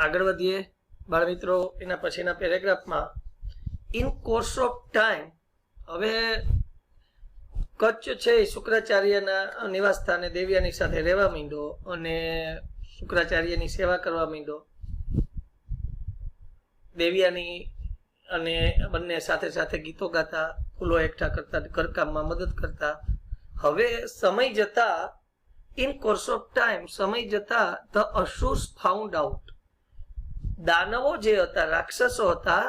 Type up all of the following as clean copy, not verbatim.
આગળ વધીએ બાળ મિત્રો। એના પછીના પેરેગ્રાફમાં ઇન કોર્સ ઓફ ટાઈમ, હવે કચ્છ છે એ શુક્રાચાર્યના નિવાસ સ્થાને દેવ્યાની સાથે રહેવા માંડ્યો અને શુક્રાચાર્યની સેવા કરવા માંડ્યો। દેવ્યાની અને બંને સાથે સાથે ગીતો ગાતા, ફૂલો એકઠા કરતા, ઘરકામમાં મદદ કરતા। હવે સમય જતા, ઇન કોર્સ ઓફ ટાઈમ સમય જતા ધ અસુર્સ ફાઉન્ડ આઉટ, દાનવો જે હતા, રાક્ષસો હતા,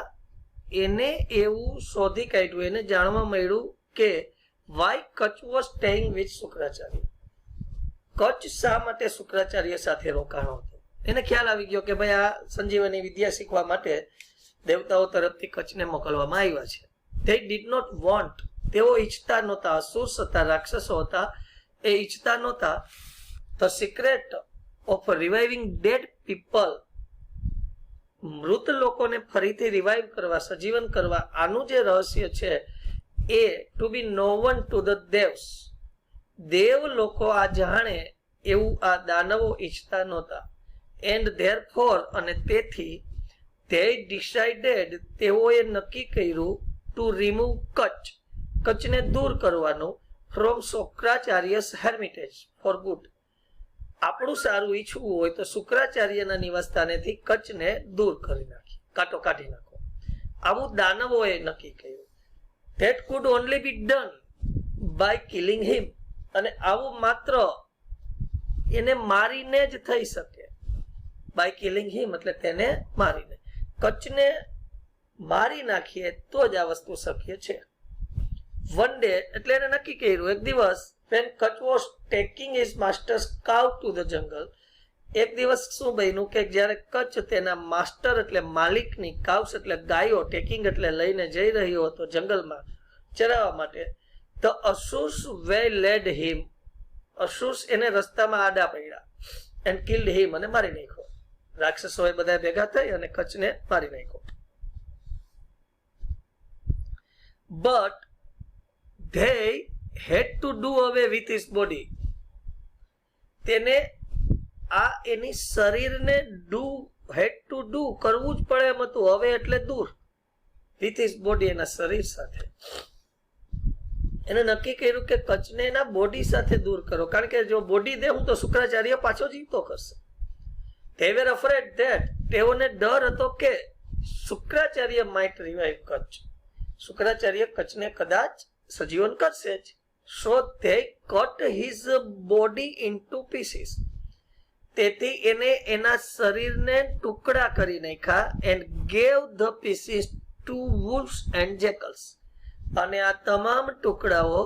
એને એવું શોધી કાઢ્યું, એને જાણવા મળ્યું કે why Kacha was staying with Shukracharya, Kacha શા માટે શુક્રાચાર્ય સાથે રોકાણો હતો। એને ખ્યાલ આવી ગયો કે ભાઈ આ સંજીવની વિદ્યા શીખવા માટે દેવતાઓ તરફથી કચ્છને મોકલવામાં આવ્યા છે। they did not want, તેઓ ઈચ્છતા નહોતા, અસુર્સ હતા, રાક્ષસો હતા, એ ઈચ્છતા નહોતા the secret of reviving dead people, મૃત લોકોને ફરીથી રિવાઇવ કરવા, સજીવન કરવા, આનું જે રહસ્ય છે એ to be known to the devas, દેવ લોકો આ જાણે એવું આ દાનવો ઈચ્છતા નહોતા। એન્ડ ધેરફોર, અને તેથી they decided, તેઓએ નક્કી કર્યું ટુ રિમૂવ કચ્છ, કચ્છને દૂર કરવાનું from Shukracharya's hermitage for good, આપણું સારું ઈચ્છવું હોય તો શુક્રાચાર્યના નિવાસસ્થાનેથી કચ્છને દૂર કરી નાખી, કાંટો કાઢી નાખો, આવું દાનવોએ નક્કી કર્યું। that could only be done by killing him, અને આવું માત્ર એને મારીને જ થઈ શકે, by killing him એટલે તેને મારીને, કચ્છને મારી નાખીએ તો જ આ વસ્તુ શક્ય છે। વન ડે, એટલે એને નક્કી કર્યું એક દિવસ, when Kutch was taking his master's cow to the jungle, એક દિવસ શું બન્યું કે જ્યારે કચ્છ તેના માસ્ટર એટલે માલિકની, કાઉસ એટલે ગાયો, ટેકિંગ એટલે લઈને જઈ રહ્યો હતો જંગલમાં ચરાવવા માટે, the Asurs waylaid him, Asurs એને રસ્તામાં આડા પડ્યા, and killed him, અને મારી નાખ્યો, રાક્ષસોએ બધા ભેગા થઈ અને કચ્છને મારી નાખ્યો। but they had to do away with his body, તેને આ એની શરીરને had to do કરવું જ પડે એમ હતું, હવે એટલે દૂર, with his body એના શરીર સાથે, એને નક્કી કર્યું કે કચ્છને એના બોડી સાથે દૂર કરો, કારણ કે જો બોડી દેવું તો શુક્રાચાર્ય પાછો જીવતો કરશે। they were afraid that, તેઓને ડર હતો કે શુક્રાચાર્ય might revive કચ્છ, શુક્રાચાર્ય કચ્છને કદાચ સજીવન કરશે જ। so they cut his body into pieces, તેથી એને એના શરીરને ટુકડા કરી નાખ્યા, and gave the pieces to wolves and jackals, અને આ તમામ ટુકડાઓ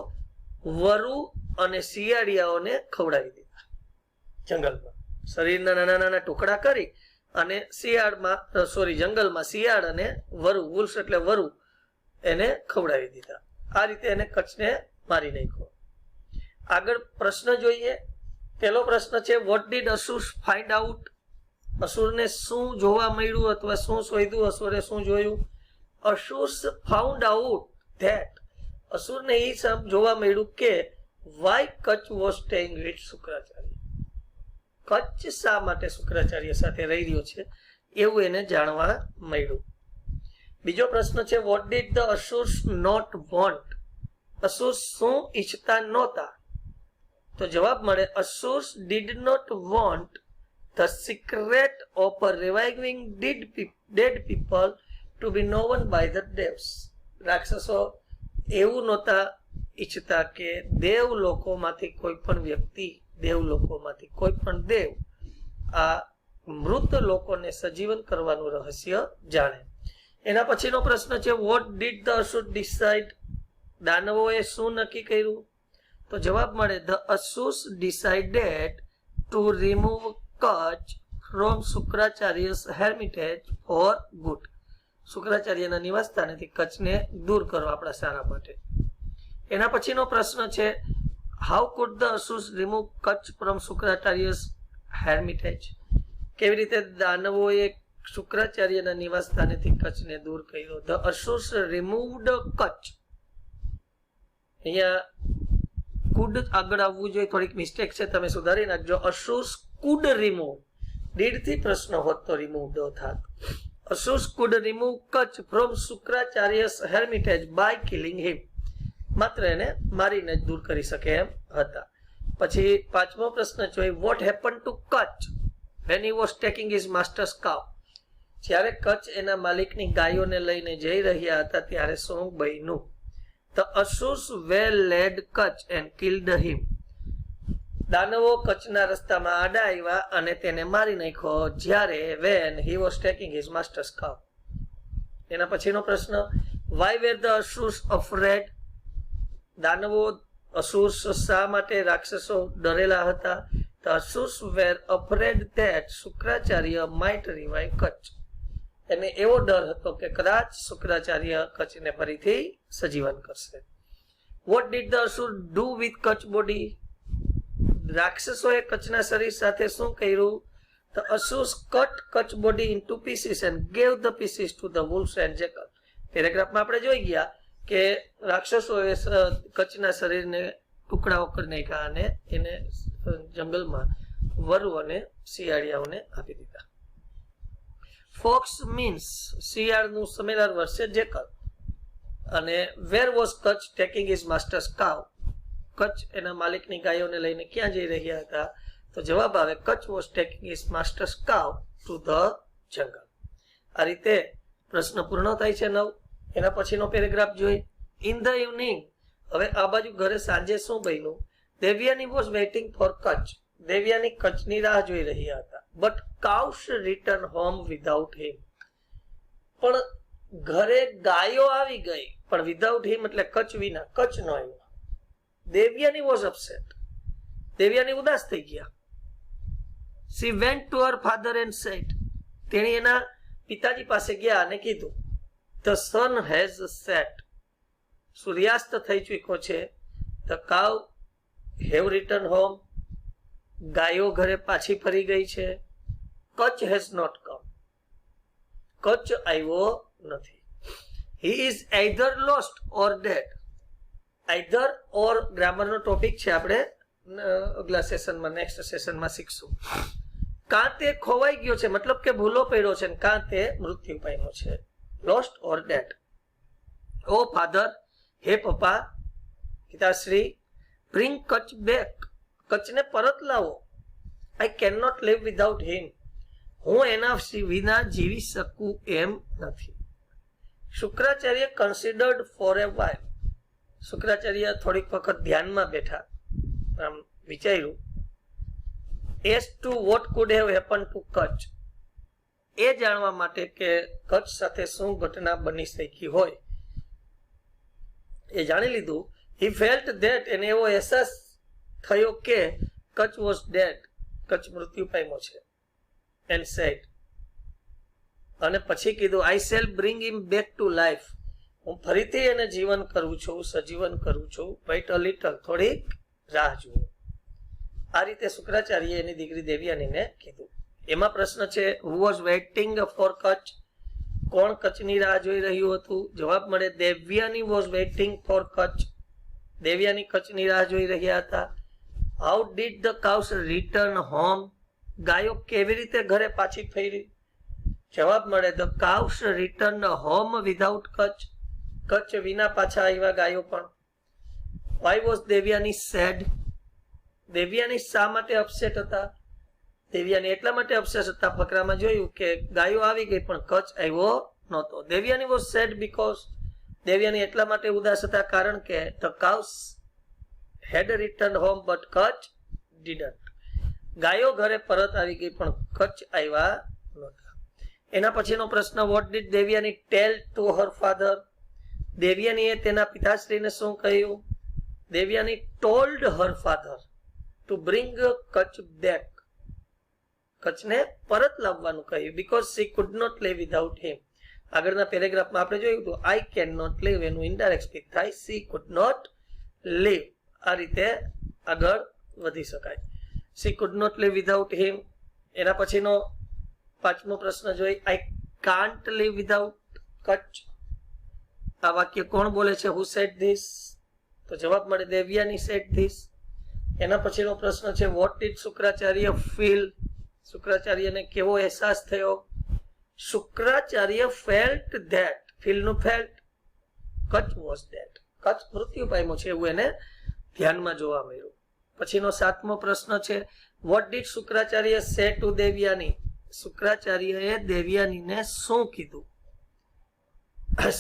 વરુ અને શિયાળિયાઓને ખવડાવી દીધા જંગલમાં, શરીરના નાના નાના ટુકડા કરી અને જંગલમાં શિયાળ અને વરુ, વુલ્સ એટલે વરુ, એને ખવડાવી દીધા। આ રીતે એને કચ્છને મારી નાખ્યો। આગળ પ્રશ્ન જોઈએ। પહેલો પ્રશ્ન છે what did asurs find out, અસુરને શું જોવા મળ્યું અથવા શું શોધ્યું, અસુરે શું જોયું? અસુર્સ ફાઉન્ડ આઉટ ધેટ, અસુરને એ જોવા મળ્યું કે why Kacha was staying with Shukracharya, Kacha શા માટે શુક્રાચાર્ય સાથે રહી રહ્યો છે એવું એને જાણવા મળ્યું। બીજો પ્રશ્ન છે what did the asuras not want, asuras શું ઈચ્છતા નહોતા? તો જવાબ મળે asuras did not want the secret of reviving dead people to be known by the devas, રાક્ષસો એવું નહોતા ઈચ્છતા કે દેવ લોકોમાંથી કોઈ પણ વ્યક્તિ, દેવ લોકોમાંથી કોઈ પણ દેવ આ મૃત લોકોને સજીવન કરવાનું રહસ્ય જાણે। એના પછીનો પ્રશ્ન છે what did the asura decide, દાનવોએ શું નક્કી કર્યું? તો જવાબ મળે the asuras decided to remove Kacha from Shukracharya's hermitage for good, શુક્રાચાર્યના નિવાસ સ્થાનેથી કચ્છને દૂર કરો આપણા સારા માટે। એના પછીનો પ્રશ્ન છે how could the asuras remove Kacha from Shukracharya's hermitage, કેવી રીતે દાનવોએ શુક્રાચાર્યના નિવાસ સ્થાનેથી કચ્છને દૂર કર્યો? ધ અસુર્સ રિમૂવડ કચ્છ, અહીંયા કુડ આગળ આવવું જોઈએ, થોડીક મિસ્ટેક છે, તમે સુધારી નાખજો। અસુર્સ કુડ રિમૂવ, did થી પ્રશ્ન હોત તો રિમૂવ ડ થાત. Asus could remove Kach from Shukracharya's hermitage by killing him. માત્ર એને મારીને જ દૂર કરી શકે એમ હતા. પછી પાંચમો પ્રશ્ન જોઈએ, what happened to Kach when he was taking his master's cow? જ્યારે કચ્છ એના માલિકની ગાયોને લઈને જઈ રહ્યા હતા ત્યારે શું બન્યું? The Asus well led Kach and killed him. દાનવો કચ્છના રસ્તામાં આડા આવ્યા અને તેને મારી નાખ્યો જ્યારે when he was taking his master's cow. એના પછીનો પ્રશ્ન, why were the Asus afraid? દાનવો asura શા માટે રાક્ષસો ડરેલા હતા? The Asus were afraid that Shukracharya might revive Kach. એને એવો ડર હતો કે કદાચ શુક્રાચાર્ય કચ્છને ફરીથી સજીવન કરશે. What did the Asur do with Kach body? રાક્ષસોએ કચ્છના શરીર સાથે શું કર્યું? The Asurs cut Kach body into pieces and gave the pieces to the wolves and jackal. પેરેગ્રાફમાં આપણે જોઈ ગયા કે રાક્ષસોએ કચ્છના શરીરને ટુકડાઓ કરી નાખ્યા અને એને જંગલમાં વરુ અને શિયાળિયાઓને આપી દીધા. Fox means શિયાળનું સમેરાર વર્ષ છે jackal. અને where was Kach taking his master's cow? Kutch એના માલિકની ગાયોને લઈને ક્યાં જઈ રહ્યા હતા? તો જવાબ આવે Kach was taking his master's cow to the jungle. આ રીતે પ્રશ્ન પૂર્ણ થાય છે 9. એના પછીનો પેરેગ્રાફ જોઈ. In the evening, હવે આ બાજુ ઘરે સાંજે શું બન્યું? Devyani was waiting for Kach. Devyani કચ્છની રાહ જોઈ રહ્યા હતા. But cows returned home without him. પણ ઘરે ગાયો આવી ગઈ પણ without him એટલે કચ્છ વિના. કચ્છ નો આવ્યો. Devyani was upset. દેવ્યાની ઉદાસ થઈ ગયા. She went to her father and said. તેણે એના પિતાજી પાસે ગયા અને કીધું, The sun has set. સૂર્યાસ્ત થઈ ચૂક્યો છે. The cow have returned home. ગાયો ઘરે પાછી ફરી ગઈ છે. Kach has not come. Kutch આવ્યો નથી. He is either lost or dead. Either or ગ્રામરનો ટોપિક છે, આપણે અગલા સેશનમાં નેક્સ્ટ સેશનમાં શીખશું. કાં તે ખોવાઈ ગયો છે મતલબ કે ભૂલો પડ્યો છે, કાં તે મૃત્યુ પામ્યો છે. Lost or dead. O father, હે પપ્પા, પિતાશ્રી, બ્રિંગ કચ બેક. કચ્છને પરત લાવો. I can not live without him. હું એના વિના જીવી શકું એમ નથી. Shukracharya considered for a while. Shukracharya થોડીક વખત ધ્યાનમાં બેઠા, આમ વિચાર્યું. As to what could have happen to Kacha. એ જાણવા માટે કે કચ્છ સાથે શું ઘટના બની શકી હોય એ જાણી લીધું. હી ફેલ્ટ ધેટ. એને એવો અહેસાસ થયો કે કચ્છ વોઝ ડેડ. કચ્છ મૃત્યુ પામ્યો છે. And said. અને પછી કીધું, I shall bring him back to life. હું ફરીથી એને જીવન કરું છું, સજીવન કરું છું. Wait a little. થોડીક રાહ જુઓ. આ રીતે શુક્રાચાર્ય એની દીકરી દેવ્યાનીને કીધું. એમાં પ્રશ્ન છે, who was waiting for Kutch? કોણ કચ્છની રાહ જોઈ રહ્યું હતું? જવાબ મળે, Devyani was waiting for Kutch. Devyani કચ્છની રાહ જોઈ રહ્યા હતા. How did the cows return home? ગાયો કેવી રીતે ઘરે પાછી ફરી? જવાબ મળે, the cows return home without Kutch. Kutch વિના પાછા આવ્યા ગાયો પણ. Why was Devyani sad? Devyani શા માટે અપસેટ હતા? દેવ્યાની એટલા માટે અપસેટ હતા, ફકરામાં જોયું કે ગાયો આવી ગઈ પણ કચ્છ આવ્યો નહોતો. Devyani was sad because. Devyani એટલા માટે ઉદાસ હતા કારણ કે the cows had return home but Kutch didn't. ગાયો ઘરે પરત આવી ગઈ પણ કચ્છ આવ્યા નહોતા. એના પછીનો પ્રશ્ન, what did Devyani tell to her father? દેવ્યાનીએ તેના પિતાશ્રીને શું કહ્યું? Devyani told her father to bring Kacha back. કચ્છને પરત લાવવાનું કહ્યું. Because she could not live without him. આગળના પેરેગ્રાફમાં આપણે જોયું હતું, આઈ કેન નોટ લીવ એનું ઇનડાયરેક્ટ સ્પીક થાય, શી કુડ નોટ લીવ. આ રીતે આગળ વધી શકાય. She could not live without him. એના પછીનો પાંચમો પ્રશ્ન જોઈ, I can't live without Kacha. આ વાક્ય કોણ બોલે છે? Who said this? તો જવાબ મળે, દેવ્યાની સેડ ધીસ. એના પછીનો પ્રશ્ન છે, વોટ ડીડ શુક્રાચાર્ય ફીલ? શુક્રાચાર્યને કેવો અહેસાસ થયો? શુક્રાચાર્ય ફેલ્ટ ધેટ, ફીલનું felt, Kacha was that, Kacha મૃત્યુ પામ્યો છે એવું એને ધ્યાનમાં જોવા મળ્યું. પછીનો 7મો પ્રશ્ન છે, વોટ ડીડ શુક્રાચાર્ય સે ટુ દેવયાની? શુક્રાચાર્યએ દેવયાનીને શું કીધું?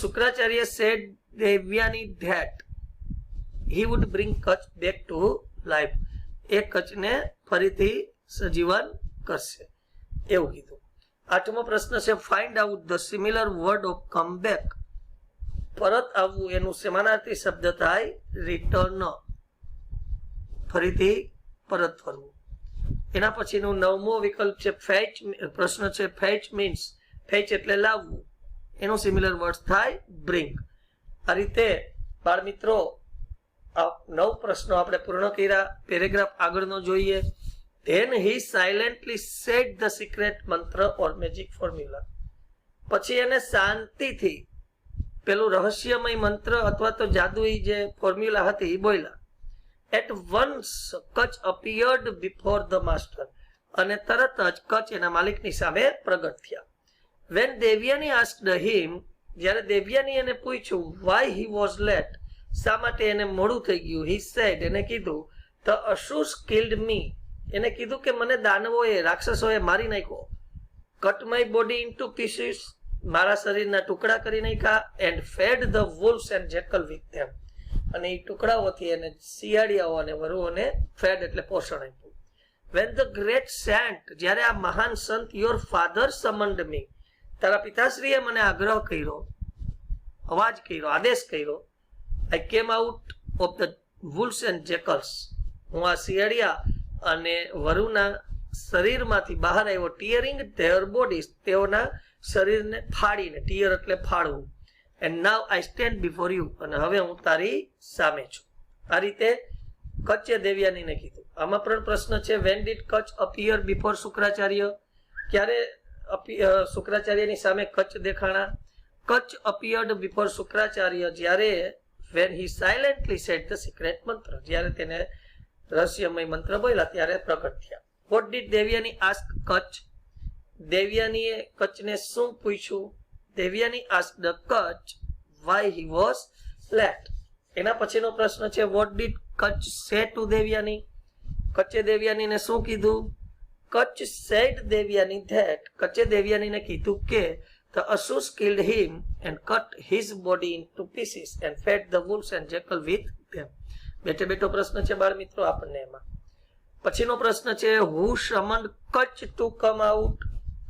Shukracharya said Devyani that he would bring Kutch back to life. એ કચ્છને ફરીથી સજીવન કરશે એવું કીધું. 8મો પ્રશ્ન છે, find out the similar word of come back. પરત આવવું એનું સમાનાર્થી શબ્દ થાય રિટર્ન, ફરીથી પરત ફરવું. એના પછીનું 9મો વિકલ્પ છે ફેચ. પ્રશ્ન છે ફેચ મીન્સ, ફેચ એટલે લાવવું, એનું સિમિલર વર્ડ થાય બ્રિંગ. આ રીતે બાળ મિત્રો 9 પ્રશ્નો આપણે પૂર્ણ કર્યા. પેરેગ્રાફ આગળનો જોઈએ. Then he silently said the secret mantra or magic formula. પછી એને શાંતિથી પેલું રહસ્યમય મંત્ર અથવા તો જાદુઈ જે ફોર્મ્યુલા હતી એ બોલ્યા. At once Kutch appeared before the master. અને તરત જ કચ્છ એના માલિકની સામે પ્રગટ થયા. When Devyani asked him, જ્યારે દેવયાની એને પૂછ્યું why he was late, શા માટે એને મોડું થઈ ગયું, he said, એને કીધું the Asurs killed me. એને કીધું કે મને દાનવોએ, રાક્ષસોએ મારી નાખ્યો. cut my body into pieces, મારા શરીરના ટુકડા કરી નાખ્યા, and fed the wolves and jackal with them. અને એ ટુકડાઓથી એને શિયાળિયાઓ અને વરુઓને ફેડ એટલે પોષણ આપ્યું. when the great saint, જ્યારે આ મહાન સંત your father summoned me, તારા પિતાશ્રીએ મને આગ્રહ કર્યો, અવાજ કર્યો, આદેશ કર્યો. I came out of the wolves and jackals. હું આ શિયાળિયા અને વરુના શરીરમાંથી બહાર આવ્યો. ટીયરિંગ their bodies, તેઓના શરીરને ફાડીને, ટીયર એટલે ફાડવું. and now I stand before you, અને હવે હું તારી સામે છું. આ રીતે કચ્છે દેવયાનીને કીધું. આમાં પણ પ્રશ્ન છે when did Kutch appear before Shukracharya? ક્યારે શુક્રાચાર્યની સામે Kutch દેખાણા? Kutch appeared before Shukracharya જ્યારે when he silently said the secret mantra, જ્યારે તેને રહસ્યમય મંત્ર બોલ્યા ત્યારે પ્રગટ થયા. what did Devyani ask Kutch? દેવયાનીએ કચ્છને શું પૂછ્યું? Devyani asked the Kutch why he was late. એના પછીનો પ્રશ્ન છે what did Kutch say to Devyani? કચ્છે દેવયાનીને શું કીધું? Kutch said દેવયાની that, કચ્છે દેવયાનીને કીધું કે the Asurs killed him and cut his body into pieces and fed the wolves and jackal with them. બેઠો પ્રશ્ન છે બાળ મિત્રો આપણને એમાં. પછીનો પ્રશ્ન છે who summoned Kutch to come out?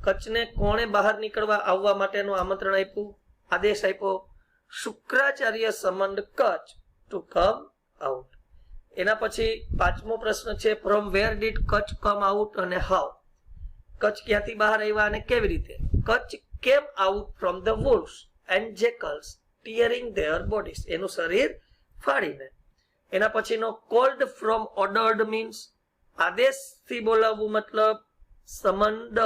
કચ્છને કોણે બહાર નીકળવા આવવા માટેનું આમંત્રણ આપ્યું, આદેશ આપ્યો? Shukracharya summoned Kutch to come out. એના પછી 5મો પ્રશ્ન છે from where did Kutch come out અને how? કચ્છ ક્યાંથી બહાર આવ્યા અને કેવી રીતે? Kutch came out from the wolves and jackals tearing their bodies, એનું શરીર ફાડીને. એના પછીનો cold from ordered means, આદેશથી બોલાવવું મતલબ summoned.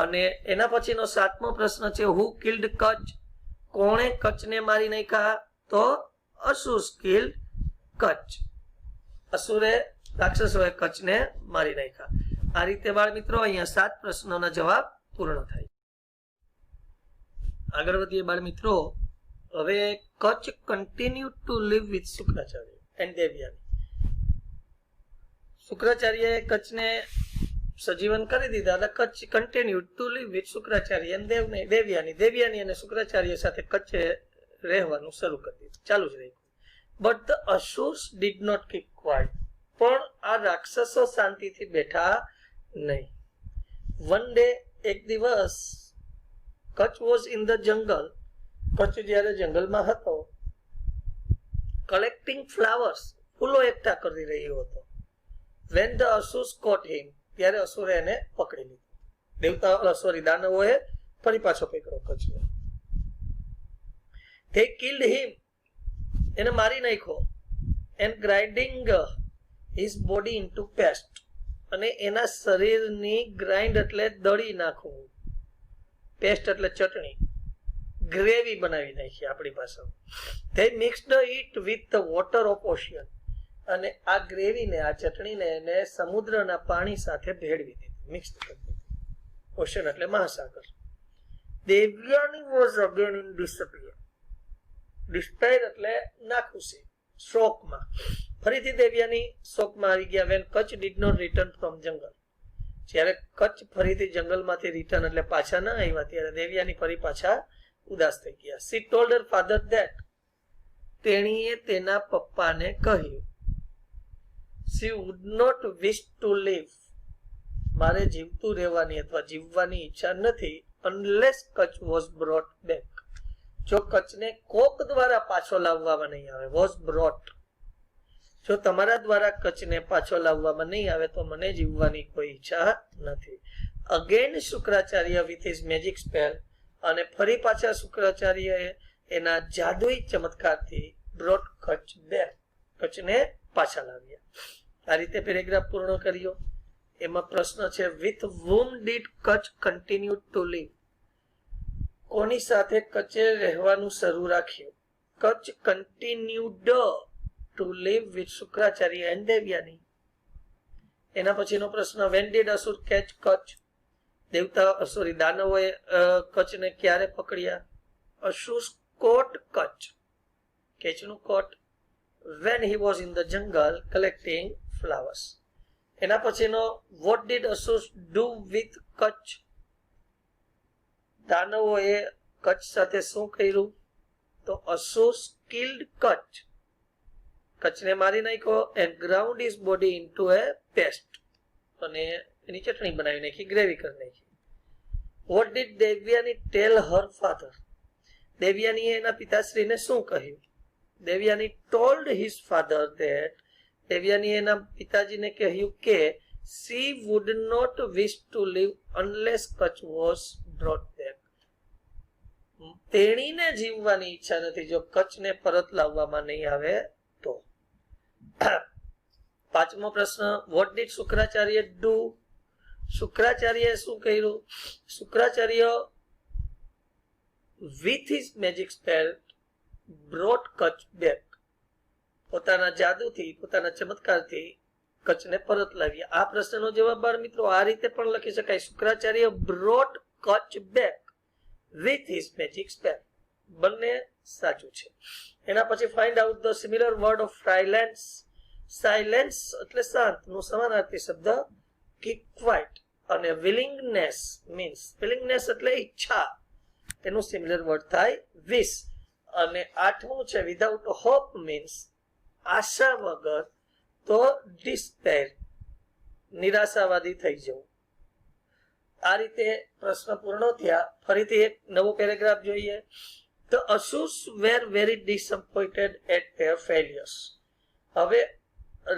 અને એના પછીનો 7મો પ્રશ્ન છે who killed Kutch? કોણે કચ્છને મારી નાખ્યા? તો Asurs killed Kutch. અસુરે, રાક્ષસોએ કચ્છને મારી નાખ્યા. આ રીતે બાળ મિત્રો અહીંયા 7 પ્રશ્નોના જવાબ પૂર્ણ થાય. આગળ વધીએ બાળ મિત્રો. હવે Kutch continued to live with Shukracharya and Devyani. શુક્રાચાર્યએ કચ્છને સજીવન કરી દીધા એટલે Kutch continued to live with Shukracharya and Devyani. Devyani અને શુક્રાચાર્ય સાથે કચ્છે રહેવાનું શરૂ કરી દીધું, ચાલુ જ રહ્યું. but the Asurs did not keep quiet. પણ આ રાક્ષસો શાંતિથી બેઠા નહીં. one day, એક દિવસ, Kutch was in the jungle. Kutch જ્યારે જંગલમાં હતો, collecting flowers, ફૂલો એકઠા કરી રહ્યો હતો. when the Asurs caught him, ત્યારે અસુરે એને પકડી લીધો. દાનવોએ ફરી પાછો પકડ્યો કચ્છને. they killed him, એને મારી નાખ્યો. and grinding his body into paste, અને એના શરીરની ગ્રાઇન્ડ એટલે દળી નાખવું, પેસ્ટ એટલે ચટણી, ગ્રેવી બનાવી નાખી આપણી પાસે. they mixed it with the water of ocean, અને આ ગ્રેવીને, આ ચટણીને એને સમુદ્રના પાણી સાથે ભેળવી દીધી. મિક્સ કરી દીધી. ઓશન એટલે મહાસાગર. Devayani was again in despair. Despair એટલે નાખુશી, શોકમાં. ફરીથી દેવયાની શોકમાં આવી ગયા. When Kacha did not return from jungle. જ્યારે કચ્છ ફરીથી જંગલમાંથી રિટર્ન એટલે પાછા ના આવ્યા ત્યારે દેવયાની ફરી પાછા ઉદાસ થઈ ગયા. She told her father that. તેણીએ તેના પપ્પાને કહ્યું, she would not wish to live. મારે જીવતું રહેવાની અથવા જીવવાની ઈચ્છા નથી. Unless Kutch was brought back. જો કચ્છને કોક દ્વારા પાછો લાવવામાં નહીં આવે. Was brought. જો તમારા દ્વારા કચ્છને પાછો લાવવામાં નહીં આવે તો મને જીવવાની કોઈ ઈચ્છા નથી. Again Shukracharya with his magic spell. અને ફરી પાછા શુક્રાચાર્યએ એના જાદુઈ ચમત્કારથી બ્રોટ કચ્છ બેક. કચ્છને પાછા લાવ્યા. આ રીતે પેરેગ્રાફ પૂર્ણ કર્યો. એમાં પ્રશ્ન છે, with whom did Kutch continue to live? કોની સાથે કચ્છે રહેવાનું શરૂ રાખ્યું? Kutch continued to live with Shukracharya and Devyani. એના પછીનો પ્રશ્ન, when did asura catch Kutch? દાનવોએ કચ્છને ક્યારે પકડ્યા? Asura caught Kutch. કેચનું coat when he was in the jungle collecting flowers. એના પછીનો, what did asura do with Kutch? દાનવોએ Kutch સાથે શું કર્યું? તો અસુર killed કચ્છ. કચ્છને મારી નાખ્યો and ground his body into a paste. અને એની ચટણી બનાવી નાખી, ગ્રેવી કરી નાખી. what did Devyani tell her father? દેવયાનીએ એના પિતાશ્રીને શું કહ્યું? Devyani told his father that. દેવયાનીએ એના પિતાજીને કહ્યું કે she would not wish to live unless Kutch was brought back. તેણીને જીવવાની ઈચ્છા નથી જો કચ્છને પરત લાવવામાં નહીં આવે તો. પાંચમો પ્રશ્ન, what did શુક્રાચાર્ય do? શુક્રાચાર્યએ શું કર્યું? Shukracharya with his magic spell brought Kutch back. પોતાના જાદુથી, પોતાના ચમત્કારથી કચ્છને પરત લાવ્યા. આ પ્રશ્નનો જવાબ બાળ મિત્રો આ રીતે પણ લખી શકાય, Shukracharya brought Kutch back with his magic spell. બંને સાચું છે. એના પછી find out the similar word of silence. Silence એટલે શાંત નો સમાનાર્થી શબ્દ keep quiet. અને willingness means, willingness એટલે ઈચ્છા, તેનું સિમિલર વર્ડ થાય wish. અને આઠમું છે, without hope means આશા વગર, તો despair, નિરાશાવાદી થઈ જવું. આ રીતે પ્રશ્ન પૂર્ણ થયા. ફરીથી એક નવો પેરેગ્રાફ જોઈએ. The Asurs were very disappointed at their failures. હવે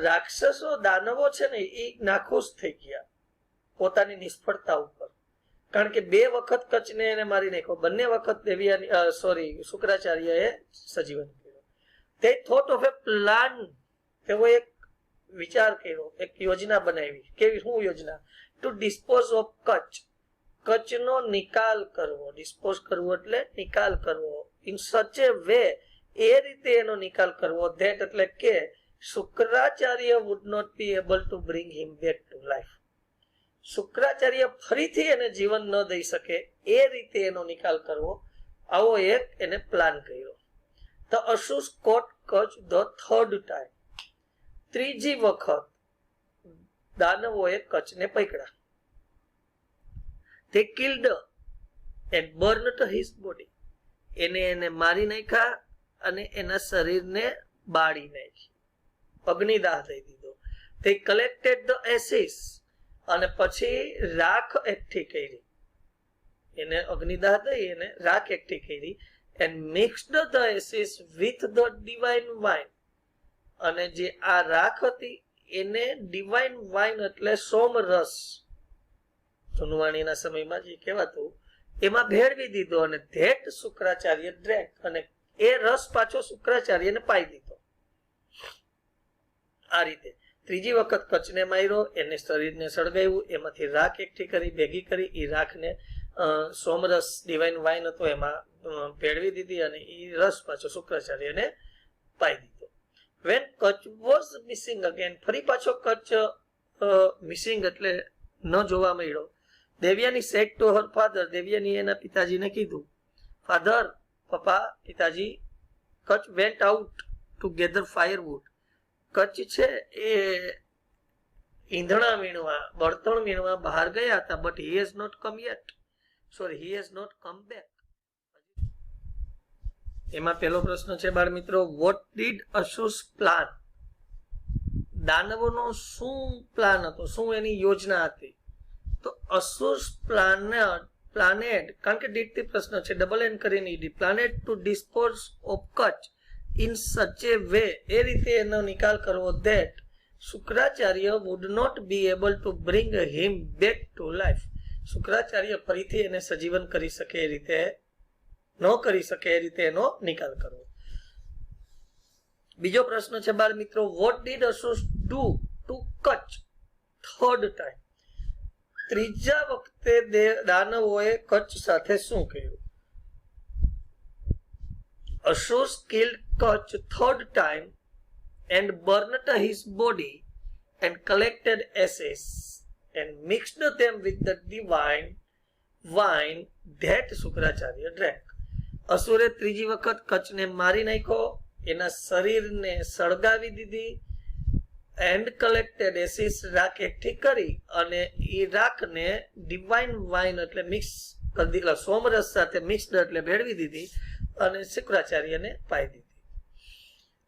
રાક્ષસો, દાનવો છે ને એ નાખુશ થઈ ગયા પોતાની નિષ્ફળતા ઉપર. કારણ કે 2 વખત કચ્છને એને મારી નાખ્યો. બંને વખત શુક્રાચાર્યએ સજીવન કર્યો. તે થોટ ઓફ એ પ્લાન, તેઓ એક વિચાર કર્યો, એક યોજના બનાવી. કેવી? શું યોજના? To dispose of Kutch. કચ્છનો નિકાલ કરવો. ડિસ્પોઝ કરવો એટલે નિકાલ કરવો. ઇન સચ એ વે, એ રીતે એનો નિકાલ કરવો, ધેટ એટલે કે Shukracharya would not be able to bring him back to life. Shukracharya ફરીથી એને જીવન ન દઈ શકે એ રીતે એનો નિકાલ કરવો, આવો એક એને પ્લાન કર્યો. The asuras caught Kacha the third time. ત્રીજી વખત દાનવોએ કચ્છને પકડ્યા. They killed and burned his body. એને મારી નાખ્યા અને એના શરીરને બાળી નાખી, અગ્નિદાહ દઈ દીધો. They collected the ashes. અને પછી રાખ એકઠી કરી. એને અગ્નિદાહ દઈ એને રાખ એકઠી કરી. and mixed the ashes with the divine wine. અને જે આ રાખ હતી એને ડિવાઇન વાઇન એટલે સોમરસ, જુનવાણીના સમયમાં જે કહેવાતું, એમાં ભેળવી દીધો. અને ધેટ શુક્રાચાર્ય ડ્રેક. અને એ રસ પાછો શુક્રાચાર્યને પાઈ દીધો. આ રીતે ત્રીજી વખત કચ્છને માર્યો, એને શરીરને સળગાવ્યું, એમાંથી રાખ એકઠી કરી, ભેગી કરી. એ રાખને સોમરસ ડિવાઇન વાઇન હતો એમાં ભેળવી દીધી અને એ રસ પાછો શુક્રાચાર્યને પાઈ દીધો. When Kutch was missing again. ફરી પાછો કચ્છ મિસિંગ એટલે ન જોવા મળ્યો. Devyani said to her father, Devyani એના પિતાજીને કીધું, ફાધર, પપ્પા, પિતાજી, Kutch went out to gather firewood. Kutch છે એ ઈંધણા વીણવા, બળતણ વીણવા બહાર ગયા હતા, but he has not come yet. Sorry, he has not come back. એમાં પહેલો પ્રશ્ન છે બાળ મિત્રો, વોટ ડીડ અસુસ પ્લાન? દાનવોનો શું પ્લાન હતો, શું એની યોજના હતી? તો અસુસ પ્લાનેટ, કારણ કે ડીડ થી પ્રશ્ન છે, ડબલ એન કરીને ED, planned to dispose of Kacha in such a way, એ રીતે એનો નિકાલ કરવો that Shukracharya would not be able to bring him back to life. Shukracharya ફરીથી એને સજીવન કરી શકે એ રીતે ન કરી શકે એ રીતે એનો નિકાલ કરવો. બીજો પ્રશ્ન છે બાળ મિત્રો, વોટ ડીડ અસુસ do to Kacha third time? ત્રીજા વખતે દાનવોએ કચ્છ સાથે શું કર્યું? અસુસ killed Kutch third time and burned his body and collected ashes and mixed them with the divine wine that Shukracharya drank. અસુરે ત્રીજી વખત કચ્છને મારી નાખ્યો, એના શરીરને સળગાવી દીધી, એન્ડ કલેક્ટેડ એસિસ, રાખ એકઠી કરી અને એ રાખને ડિવાઇન વાઇન એટલે મિક્સ કરી દીધા, સોમરસ સાથે મિક્સ્ડ એટલે ભેળવી દીધી અને શુક્રાચાર્યને પાઈ દીધી.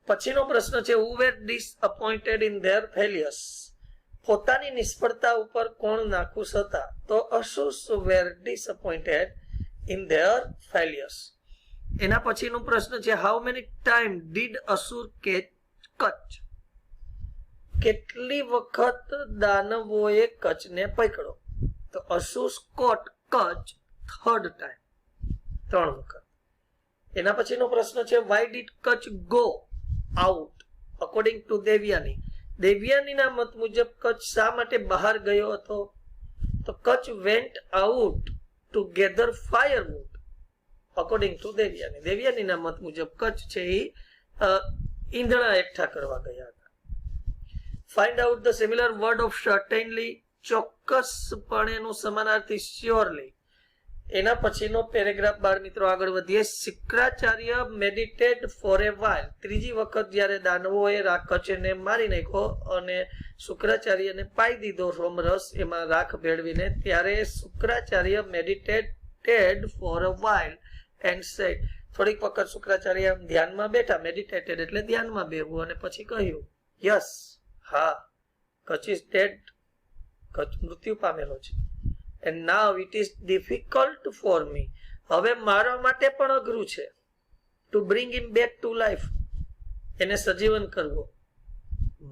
પછીનો પ્રશ્ન છે, who were disappointed in their failures? પોતાની નિષ્ફળતા ઉપર કોણ નાખુશ હતા? તો અસુસ were disappointed in their failures. એના પછીનો પ્રશ્ન છે, how many time did asura catch Kacha? કેટલી વખત દાનવોએ કચ્છને પકડ્યો? તો અસુસ કોટ કચ્છ થર્ડ ટાઈમ, 3 વખત. એના પછીનો પ્રશ્ન છે, why did Kacha go out according to Devyani? દેવ્યાનીના મત મુજબ કચ્છ શા માટે બહાર ગયો હતો? તો Kutch went out to gather firewood according to Devyani. દેવ્યાનીના મત મુજબ કચ્છ છે એ ઈંધણા એકઠા કરવા ગયા હતા. Find out the similar word of certainly, ચોક્કસપણેનું સમાનાર્થી શ્યોરલી. એના પછીનો પેરેગ્રાફ બાળ મિત્રો આગળ વધીએ. Shukracharya meditate for a while. ત્રીજી વખત જ્યારે દાનવોએ કચ્છને મારી નાખ્યો અને શુક્રાચાર્યને પાઈ દીધો સોમરસ એમાં રાખ ભેળવીને, ત્યારે Shukracharya meditated for a while and said. થોડીક વખત શુક્રાચાર્ય ધ્યાનમાં બેઠા, મેડિટેટેડ એટલે ધ્યાનમાં બેહવું, અને પછી કહ્યું, યસ, હા, કચ્છ ઇઝ ડેડ, કચ્છ મૃત્યુ પામેલો છે. And now it is difficult for me. હવે મારા માટે પણ અઘરું છે. To bring him back to life. એને સજીવન કરવો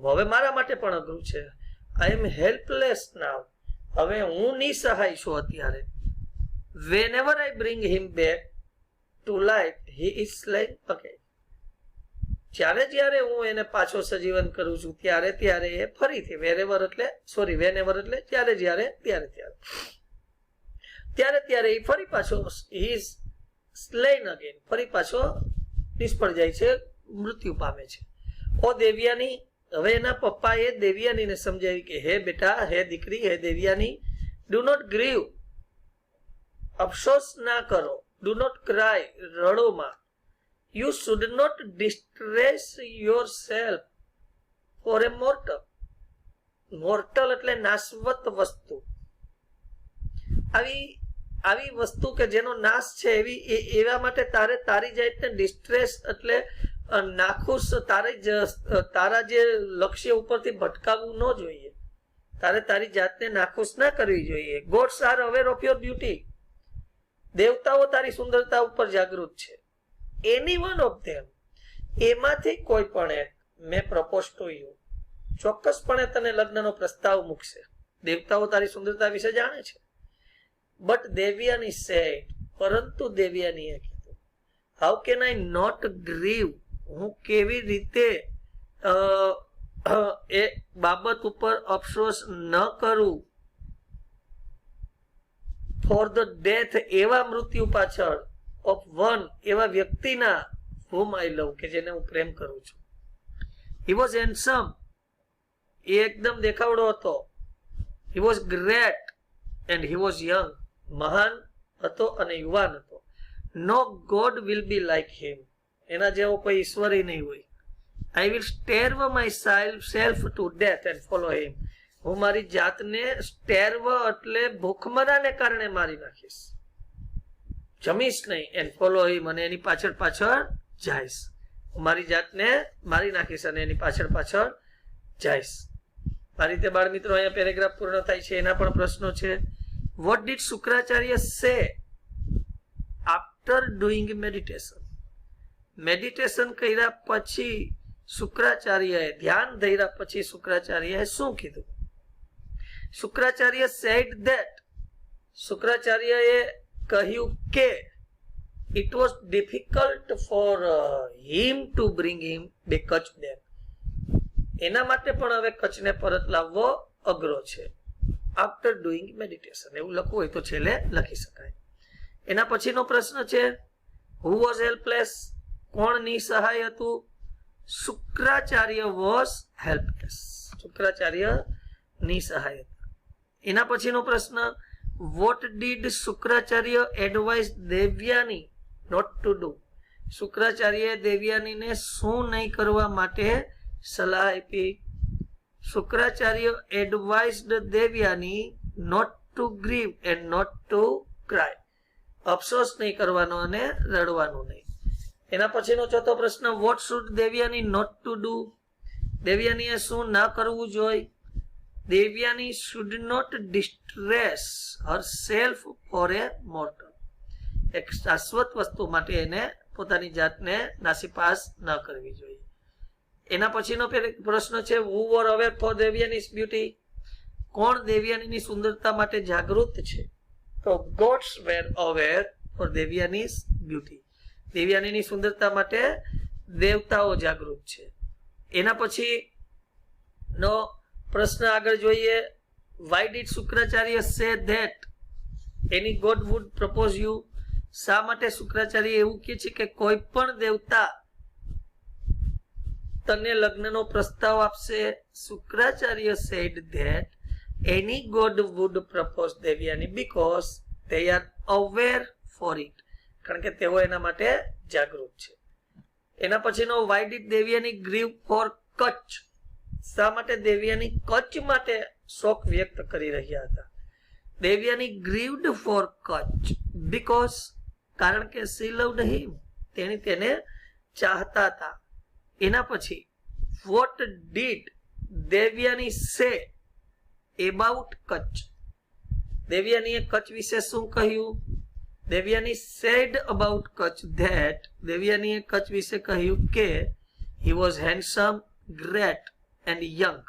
હવે મારા માટે પણ અઘરું છે. I am helpless now. હવે હું નિસહાય છું અત્યારે. Whenever I bring him back to life, he is slain again. જ્યારે હું એને પાછો સજીવન કરું છું ત્યારે એ ફરીથી whenever એટલે ત્યારે એ ફરી પાછો he is slain again, ફરી પાછો નિષ્ફળ જાય છે, મૃત્યુ પામે છે. ઓ દેવ્યાની, હવે એના પપ્પાએ દેવ્યાનીને સમજાવી કે હે બેટા, હે દીકરી, હે દેવ્યાની, ડુ નોટ ગ્રીવ, અફસોસ ના કરો, ડુ નોટ ક્રાય, રડો માં. You should not distress yourself for a mortal. Mortal એટલે નાશવત વસ્તુ. આવી વસ્તુ કે જેનો નાશ છે એવા માટે તારે તારી જાતને ડિસ્ટ્રેસ એટલે નાખુશ, તારા જે લક્ષ્ય ઉપરથી ભટકાવવું ન જોઈએ. તારે તારી જાતને નાખુશ ના કરવી જોઈએ. Gods are aware of your beauty. દેવતાઓ તારી સુંદરતા ઉપર જાગૃત છે. એની વન ઓફ ધેમ, એમાંથી કોઈ પણ એક, મે પ્રપોઝ ટુ યુ, ચોક્કસપણે તને લગ્નનો પ્રસ્તાવ મૂકશે. દેવતાઓ તારી સુંદરતા વિશે જાણે છે. બટ દેવ્યાની સેડ, પરંતુ દેવ્યાનીએ કીધું, how can I not grieve, હું કેવી રીતે એ બાબત ઉપર અફસોસ ન કરું, ફોર ધ ડેથ, એવા મૃત્યુ પાછળ, ઓફ વન, એવા વ્યક્તિના, whom I love, કે જેને હું પ્રેમ કરું છું. He was handsome, એ એકદમ દેખાવડો હતો. He was great and he was young. મહાન હતો અને યુવાન હતો. No God will be like him. એના જેવો કોઈ ઈશ્વર નહીં હોય. I will starve myself to death and follow him. હું મારી જાતને સ્ટેર્વ એટલે ભૂખમરાને કારણે મારી નાખીશ, જમીશ નહીં, and follow him, અને એની પાછળ પાછળ જઈશ. હું મારી જાતને મારી નાખીશ અને એની પાછળ પાછળ જઈશ. આ રીતે બાળ મિત્રો અહીંયા પેરેગ્રાફ પૂર્ણ થાય છે. એના પણ પ્રશ્નો છે. What did Shukracharya say after doing meditation? Meditation કર્યા પછી શુક્રાચાર્યએ, ધ્યાન ધર્યા પછી શુક્રાચાર્યએ શું કીધું? શુક્રાચાર્ય said that, શુક્રાચાર્યએ કહ્યું કે it was difficult for him to bring him back Kutch back. એના માટે પણ હવે કચ્છને પરત લાવવો અઘરો છે. After doing meditation, એવું લખવું હોય તો છેલ્લે લખી શકાય. એના પછીનો પ્રશ્ન છે, who was helpless? કોણ નિસહાય હતું? Shukracharya was helpless. શુક્રાચાર્ય નિસહાય હતા. એના પછીનો પ્રશ્ન, what did Shukracharya advise Devyani not to do? શુક્રાચાર્યએ દેવ્યાનીને શું નહીં કરવા માટે સલાહ આપી? Shukracharya advised Devyani not to grieve and not to cry. અફસોસ નહીં કરવાનો અને રડવાનું નહીં. એના પછીનો ચોથો પ્રશ્ન, what should Devyani not to do? દેવ્યાનીએ શું ના કરવું જોઈએ? Devyani should not distress herself for a mortal. એક શાશ્વત વસ્તુ માટે એને પોતાની જાતને નાસીપાસ ન કરવી જોઈએ. એના પછીનો પ્રશ્ન છે, who were aware for દેવ્યાની's beauty? કોણ દેવ્યાનીની સુંદરતા માટે જાગૃત છે? તો gods were aware for દેવ્યાની's beauty. દેવ્યાનીની સુંદરતા માટે દેવતાઓ જાગૃત છે. એના પછી નો પ્રશ્ન આગળ જોઈએ, why did Shukracharya say that any god would propose you? શા માટે શુક્રાચાર્ય એવું કહે છે કે કોઈ પણ દેવતા તને લગ્નનો પ્રસ્તાવ આપશે? Shukracharya said that any god would propose Devyani because they are aware for it. કારણ કે તેઓ એના માટે જાગૃત છે. એના પછીનો, why did Devyani grieve for Kutch? શા માટે દેવ્યાની કચ્છ માટે શોક વ્યક્ત કરી રહ્યા હતા? Devyani grieved for Kutch because, કારણ કે she loved him, તેણી તેને ચાહતા હતા. એના પછી, what did Devyani say about Kutch? દેવ્યાનીએ Kutch વિશે શું કહ્યું? Devyani said about Kutch that, દેવ્યાનીએ Kutch વિશે કહ્યું કે he was handsome, great and young.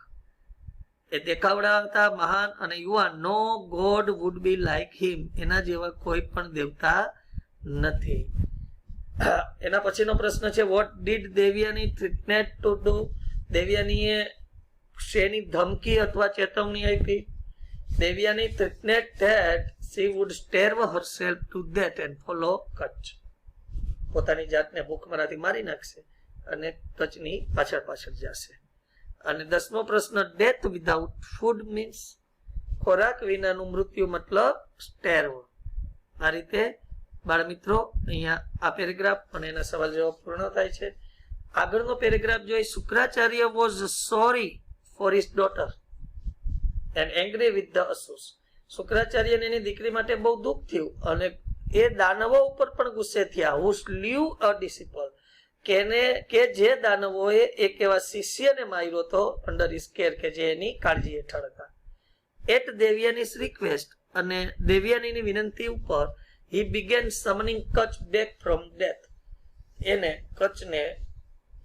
એ દેખાવડા હતા, મહાન અને યુવાન. no god would be like him. એના જેવા કોઈ પણ દેવતા નથી. એના પછીનો પ્રશ્ન છે, what did Devyani threatened to do? દેવ્યાનીએ શેની ધમકી અથવા ચેતવણી આપી? Devyani threatened that she would starve herself to death and follow Kutch. પોતાની જાતને ભૂખમરાથી મારી નાખશે અને કચ્છની પાછળ પાછળ જશે. અને 10મો પ્રશ્ન, death without food means? ખોરાક વિનાનું મૃત્યુ મતલબ સ્ટેર્વ. આ રીતે બાળ મિત્રો અહીંયા આ પેરેગ્રાફ અને એના સવાલ જવાબ પૂર્ણ થાય છે. આગળનો પેરેગ્રાફ જોઈ, Shukracharya was sorry for his daughter and angry with the Asus. શુક્રાચાર્યને એની દીકરી માટે બહુ દુઃખ થયું અને એ દાનવો ઉપર પણ ગુસ્સે થયા. who slew a disciple, કે જે દાનવોએ એક એવા શિષ્યને માર્યો હતો અંડર હિઝ કેર, કે જે એની કાળજી હેઠળ હતા. એટ દેવ્યાની's request, અને દેવ્યાનીની વિનંતી ઉપર he began summoning Kutch back from death. એને કચ્છને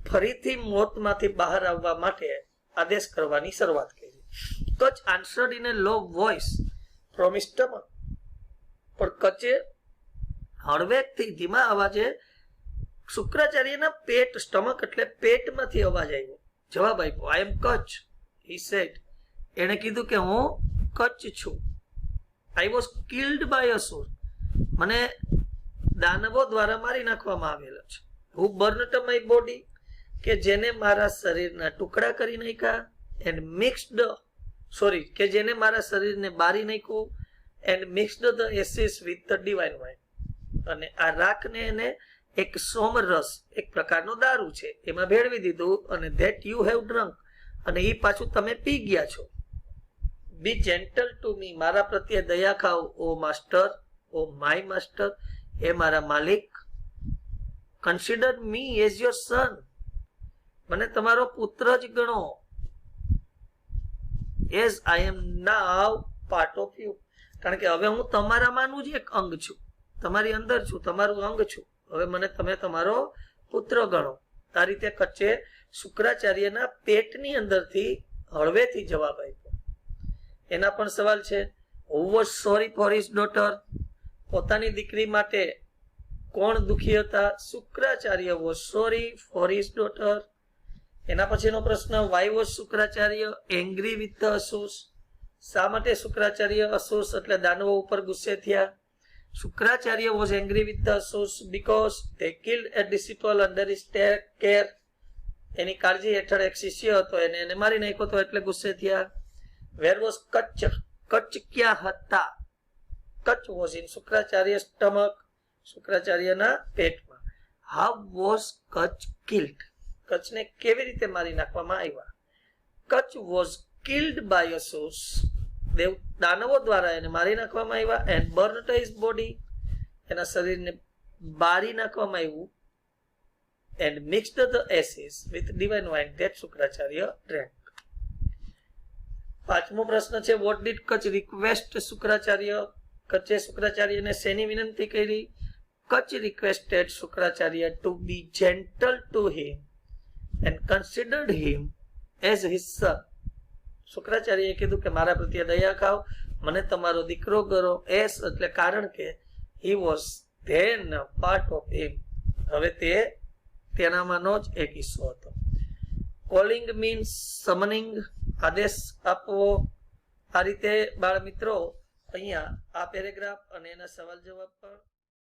ફરીથી મોતમાંથી બહાર આવવા માટે આદેશ કરવાની શરૂઆત કરી. Kutch answered in a low voice from his stomach. પણ કચ્છે હળવેકથી ધીમા અવાજે શુક્રાચાર્યના પેટ, સ્ટમક એટલે પેટમાંથી અવાજ આવ્યો, જવાબ આપ્યો. I am Kutch, he said. એણે કીધું કે હું કચ્છ છું. I was killed by Asur. મને દાનવો દ્વારા મારી નાખવામાં આવેલો છે. Who burned my body, કે જેને મારા શરીરના ટુકડા કરી નાખ્યા. And mixed સોરી, કે જેને મારા શરીરને બારી નાખ્યું, and mixed the ashes with the divine wine. અને આ રાખને એને એક સોમરસ, એક પ્રકારનો દારૂ છે, એમાં ભેળવી દીધું, અને ધેટ યુ હેવ ડ્રંક, અને એ પાછું તમે પી ગયા છો. બી જેન્ટલ ટુ મી, મારા પ્રત્યે દયા ખાઓ, O master, O my master, એ મારા માલિક. Consider me as your son, મને તમારો પુત્ર જ ગણો. As I am now part of you, કારણ કે હવે હું તમારામાંનું જ એક અંગ છું, તમારી અંદર છું, તમારું અંગ છું. હવે મને તમે તમારો પુત્ર ગણો. આ રીતે કચ્છે શુક્રાચાર્યના પેટની અંદરથી હળવેથી જવાબ આપ્યો. એના પણ સવાલ છે. Who was sorry for his daughter, પોતાની દીકરી માટે કોણ દુખી હતા? Shukracharya was sorry for his daughter. એના પછીનો પ્રશ્ન, why was Shukracharya angry with the asuras, શા માટે શુક્રાચાર્ય અસુર્સ એટલે દાનવો ઉપર ગુસ્સે થયા? Shukracharya was angry with the asuras because they killed a disciple under his care, એની કાળજી હેઠળ એક શિષ્ય હતો, એને મારી નાખ્યો હતો એટલે ગુસ્સે થયા. વેર વોઝ કચ્છ, કચ્છ ક્યાં હતા? Kacha was in Shukracharya stomach, શુક્રાચાર્યના પેટમાં. હાઉ વોઝ કચ્છ કિલ્ડ, કચ્છને કેવી રીતે મારી નાખવામાં આવ્યા? Kutch was killed by Asurs, દાનવો દ્વારા એને મારી નાખવામાં આવ્યા. એન્ડ બર્ન્ટ હિઝ બોડી, એના શરીરને બારી નાખવામાં આવ્યું. And mixed the ashes with divine wine that Shukracharya drank. પાંચમો પ્રશ્ન છે, what did Kacha request Shukracharya, કચ્છે શુક્રાચાર્યને શેની વિનંતી કરી? Kacha requested Shukracharya to be gentle to him and considered him as his son. શુક્રાચાર્યએ કીધું કે મારા પ્રત્યે દયા ખાઓ, મને તમારો દીકરો કરો. એસ એટલે કારણ કે he was then part of him, હવે તે તેનામાંનો જ એક હિસ્સો હતો. કોલિંગ મીન્સ સમનિંગ, આદેશ આપવો. આ રીતે બાળ મિત્રો અહીંયા આ પેરેગ્રાફ અને એના સવાલ જવાબ પણ